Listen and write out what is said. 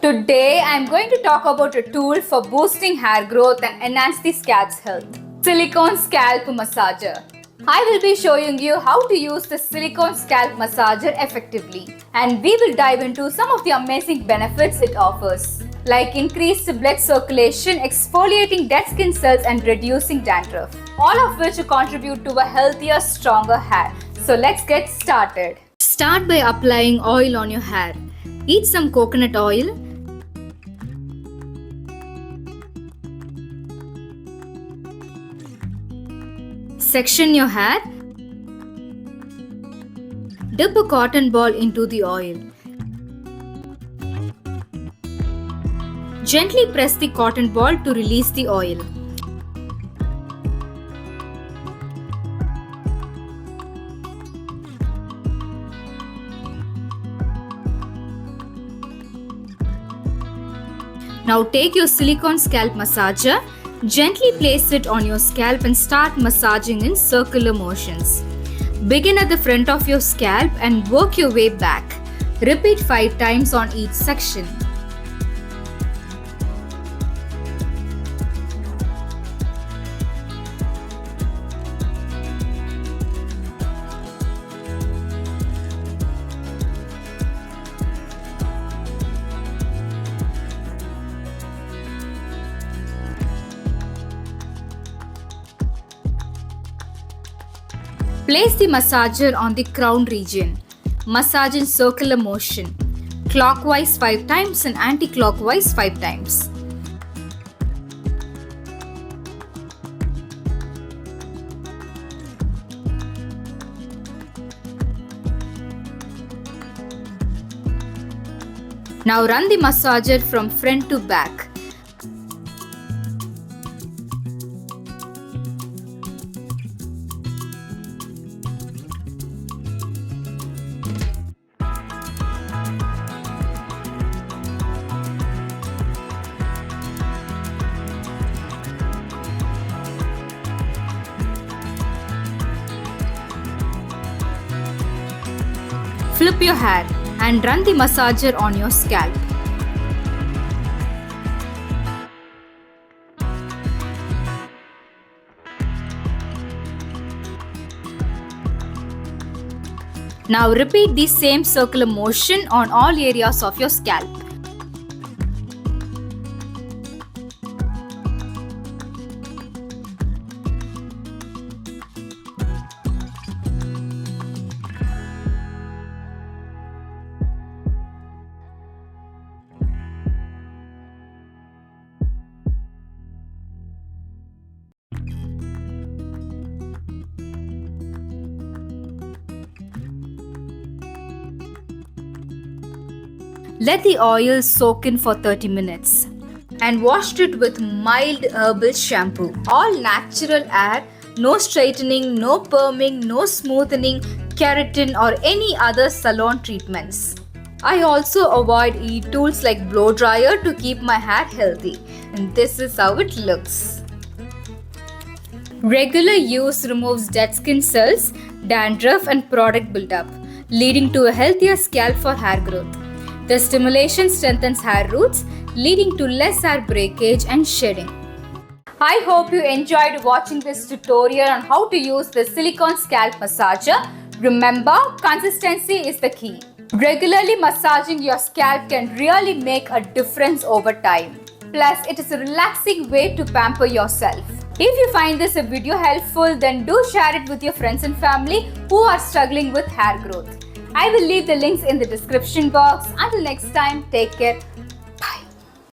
Today I'm going to talk about a tool for boosting hair growth and enhance the scalp's health. Silicone Scalp Massager. I will be showing you how to use the Silicone Scalp Massager effectively, and we will dive into some of the amazing benefits it offers, like increased blood circulation, exfoliating dead skin cells and reducing dandruff, all of which contribute to a healthier, stronger hair. So let's get started. Start by applying oil on your hair. Eat some coconut oil. Section your hair. Dip a cotton ball into the oil. Gently press the cotton ball to release the oil. Now take your silicone scalp massager, gently place it on your scalp and start massaging in circular motions. Begin at the front of your scalp and work your way back. Repeat 5 times on each section. Place the massager on the crown region. Massage in circular motion, clockwise 5 times and anti-clockwise 5 times. Now run the massager from front to back. Flip your hair and run the massager on your scalp. Now repeat the same circular motion on all areas of your scalp. Let the oil soak in for 30 minutes and wash it with mild herbal shampoo. All natural hair, no straightening, no perming, no smoothening, keratin or any other salon treatments. I also avoid e-tools like blow dryer to keep my hair healthy, and this is how it looks. Regular use removes dead skin cells, dandruff and product buildup, leading to a healthier scalp for hair growth. The stimulation strengthens hair roots, leading to less hair breakage and shedding. I hope you enjoyed watching this tutorial on how to use the silicone scalp massager. Remember, consistency is the key. Regularly massaging your scalp can really make a difference over time. Plus, it is a relaxing way to pamper yourself. If you find this video helpful, then do share it with your friends and family who are struggling with hair growth. I will leave the links in the description box. Until next time, take care.